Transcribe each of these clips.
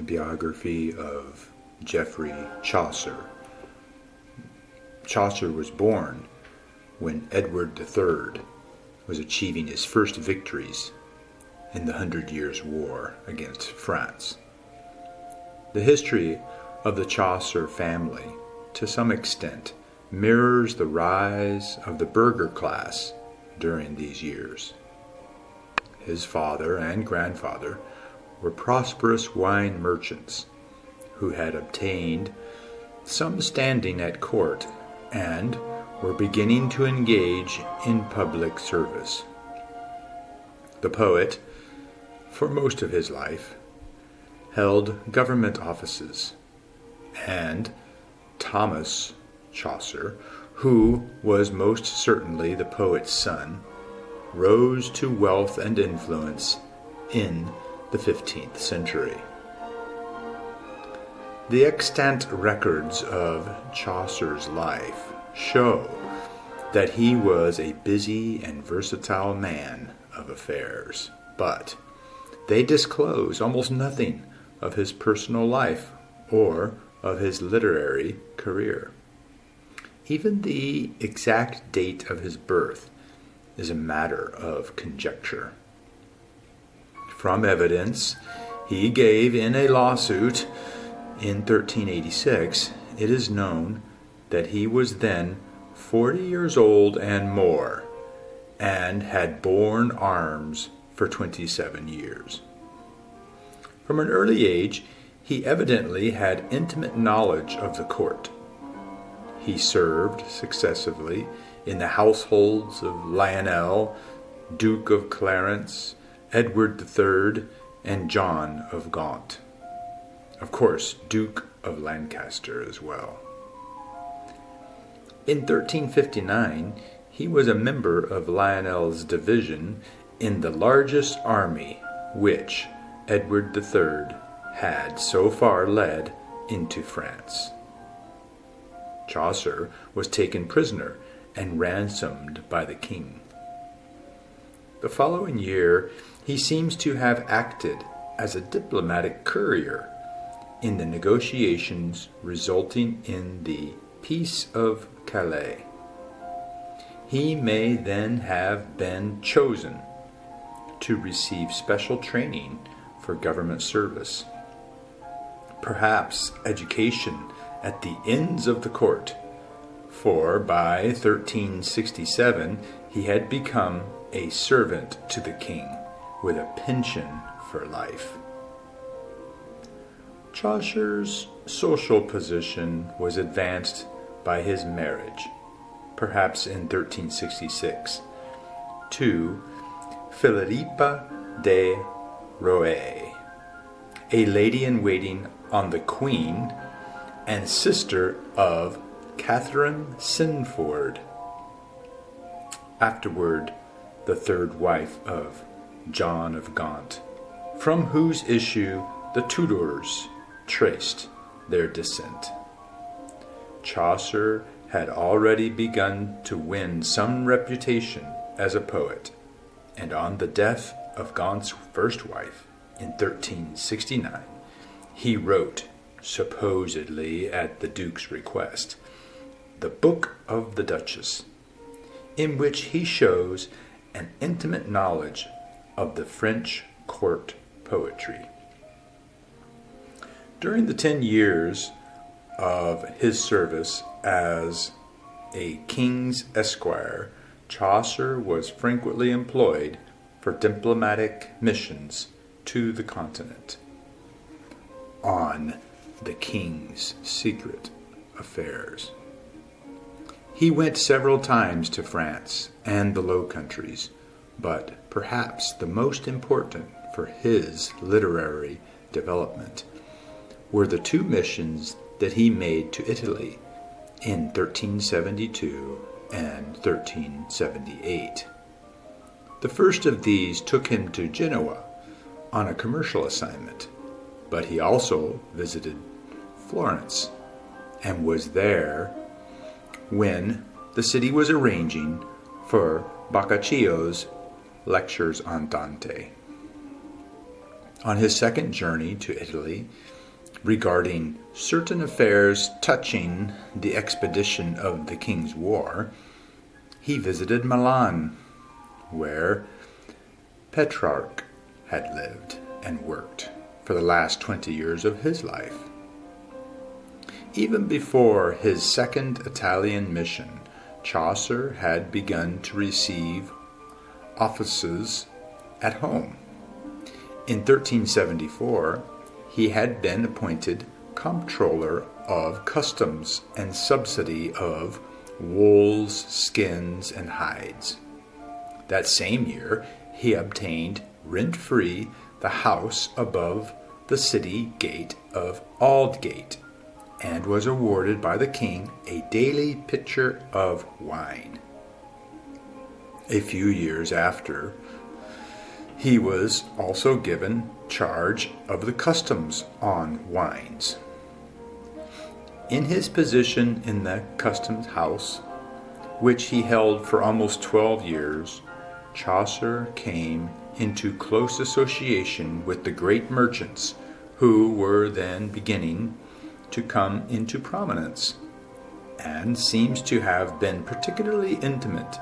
Biography of Chaucer. Chaucer was born when Edward III was achieving his first victories in the 100 Years' War against France. The history of the Chaucer family, to some extent, mirrors the rise of the burgher class during these years. His father and grandfather were prosperous wine merchants who had obtained some standing at court and were beginning to engage in public service. The poet, for most of his life, held government offices, and Thomas Chaucer, who was most certainly the poet's son, rose to wealth and influence in the 15th century. The extant records of Chaucer's life show that he was a busy and versatile man of affairs, but they disclose almost nothing of his personal life or of his literary career. Even the exact date of his birth is a matter of conjecture. From evidence he gave in a lawsuit in 1386, it is known that he was then 40 years old and more, and had borne arms for 27 years. From an early age, he evidently had intimate knowledge of the court. He served successively in the households of Lionel, Duke of Clarence, Edward III, and John of Gaunt. Of course, Duke of Lancaster as well. In 1359, he was a member of Lionel's division in the largest army which Edward III had so far led into France. Chaucer was taken prisoner and ransomed by the king. The following year, he seems to have acted as a diplomatic courier in the negotiations resulting in the Peace of Calais. He may then have been chosen to receive special training for government service, perhaps education at the inns of the court, for by 1367 he had become a servant to the king with a pension for life. Chaucer's social position was advanced by his marriage, perhaps in 1366, to Philippa de Roe, a lady-in-waiting on the Queen and sister of Catherine Sinford, afterward the third wife of John of Gaunt, from whose issue the Tudors traced their descent. Chaucer had already begun to win some reputation as a poet, and on the death of Gaunt's first wife in 1369, he wrote, supposedly at the Duke's request, the Book of the Duchess, in which he shows an intimate knowledge of the French court poetry. During the 10 years of his service as a king's esquire, Chaucer was frequently employed for diplomatic missions to the continent on the king's secret affairs. He went several times to France and the Low Countries, but perhaps the most important for his literary development were the two missions that he made to Italy in 1372 and 1378. The first of these took him to Genoa on a commercial assignment, but he also visited Florence and was there when the city was arranging for Boccaccio's Lectures on Dante. On his second journey to Italy, regarding certain affairs touching the expedition of the King's War, he visited Milan, where Petrarch had lived and worked for the last 20 years of his life. Even before his second Italian mission, Chaucer had begun to receive offices at home. In 1374, he had been appointed Comptroller of Customs and Subsidy of Wools, Skins, and Hides. That same year, he obtained rent-free the house above the city gate of Aldgate, and was awarded by the king a daily pitcher of wine. A few years after, he was also given charge of the customs on wines. In his position in the customs house, which he held for almost 12 years, Chaucer came into close association with the great merchants who were then beginning to come into prominence, and seems to have been particularly intimate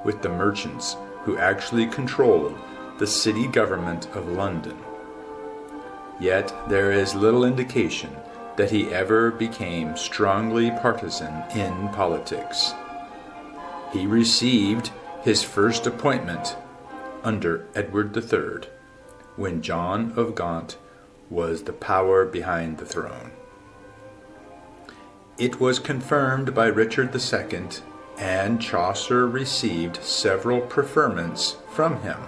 with the merchants who actually controlled the city government of London. Yet there is little indication that he ever became strongly partisan in politics. He received his first appointment under Edward III, when John of Gaunt was the power behind the throne. It was confirmed by Richard II, and Chaucer received several preferments from him.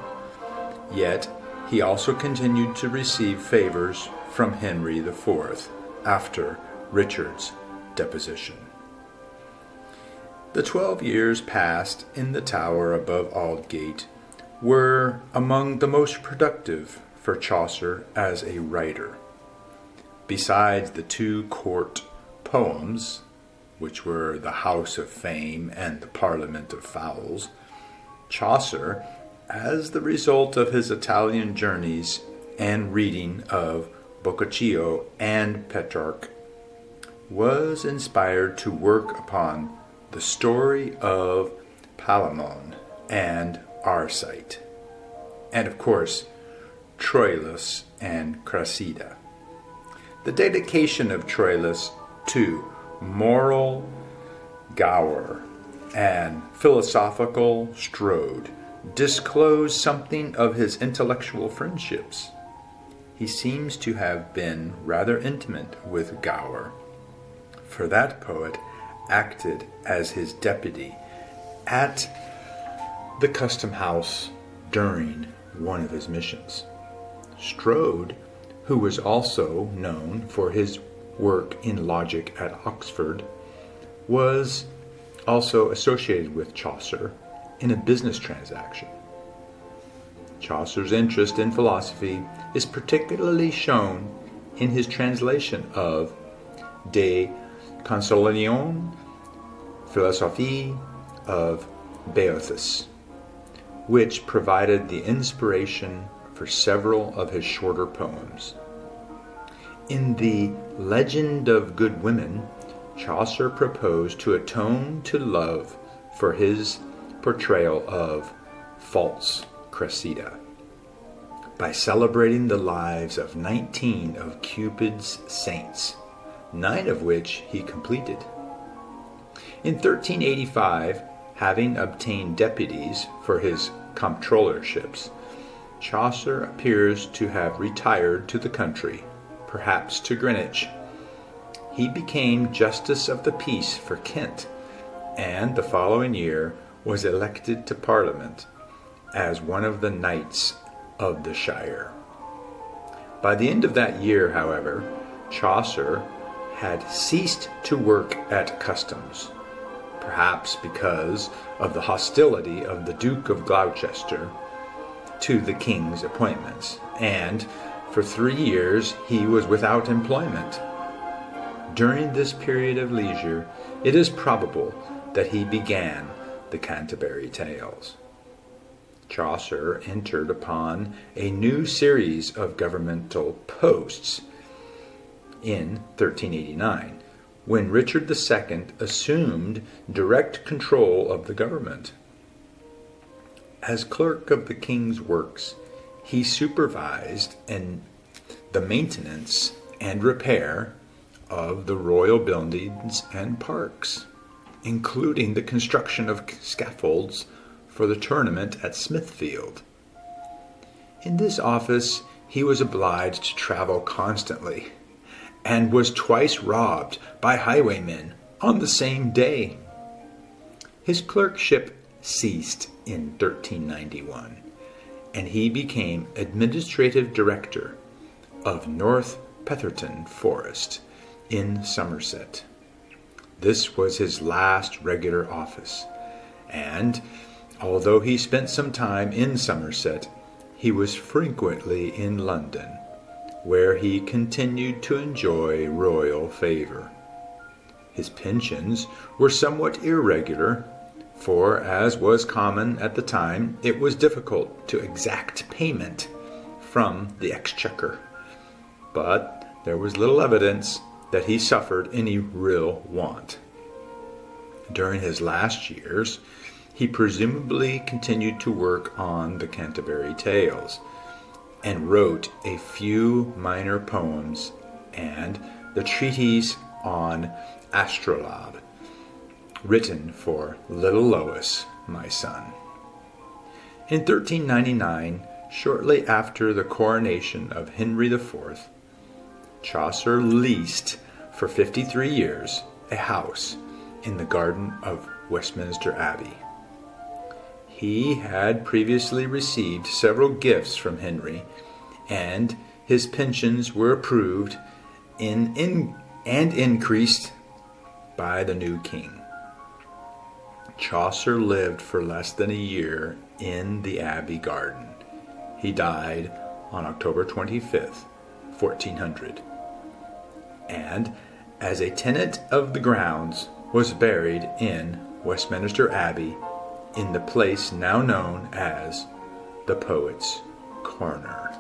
Yet he also continued to receive favors from Henry IV after Richard's deposition. The 12 years passed in the tower above Aldgate were among the most productive for Chaucer as a writer. Besides the two court poems, which were the House of Fame and the Parliament of Fowls, Chaucer, as the result of his Italian journeys and reading of Boccaccio and Petrarch, was inspired to work upon the story of Palamon and Arcite, and of course Troilus and Cressida. The dedication of Troilus to moral Gower and philosophical Strode disclose something of his intellectual friendships. He seems to have been rather intimate with Gower, for that poet acted as his deputy at the custom house during one of his missions. Strode, who was also known for his work in logic at Oxford, was also associated with Chaucer in a business transaction. Chaucer's interest in philosophy is particularly shown in his translation of De Consolatione Philosophiae of Boethius, which provided the inspiration for several of his shorter poems. In the Legend of Good Women, Chaucer proposed to atone to love for his portrayal of false Cressida by celebrating the lives of 19 of Cupid's saints, 9 of which he completed. In 1385, having obtained deputies for his comptrollerships, Chaucer appears to have retired to the country, perhaps to Greenwich. He became Justice of the Peace for Kent, and the following year was elected to Parliament as one of the Knights of the Shire. By the end of that year, however, Chaucer had ceased to work at customs, perhaps because of the hostility of the Duke of Gloucester to the king's appointments, and for 3 years he was without employment. During this period of leisure, it is probable that he began the Canterbury Tales. Chaucer entered upon a new series of governmental posts, in 1389, when Richard II assumed direct control of the government. As clerk of the king's works, he supervised the maintenance and repair of the royal buildings and parks, including the construction of scaffolds for the tournament at Smithfield. In this office, he was obliged to travel constantly, and was twice robbed by highwaymen on the same day. His clerkship ceased in 1391, and he became administrative director of North Petherton Forest in Somerset. This was his last regular office, and although he spent some time in Somerset, he was frequently in London, where he continued to enjoy royal favor. His pensions were somewhat irregular, for, as was common at the time, it was difficult to exact payment from the exchequer. But there was little evidence that he suffered any real want. During his last years, he presumably continued to work on the Canterbury Tales, and wrote a few minor poems and the treatise on astrolabe, written for little Lois, my son. In 1399, shortly after the coronation of Henry IV, Chaucer leased for 53 years a house in the garden of Westminster Abbey. He had previously received several gifts from Henry, and his pensions were approved and increased by the new king. Chaucer lived for less than a year in the Abbey garden. He died on October 25th, 1400, and as a tenant of the grounds was buried in Westminster Abbey in the place now known as the Poet's Corner.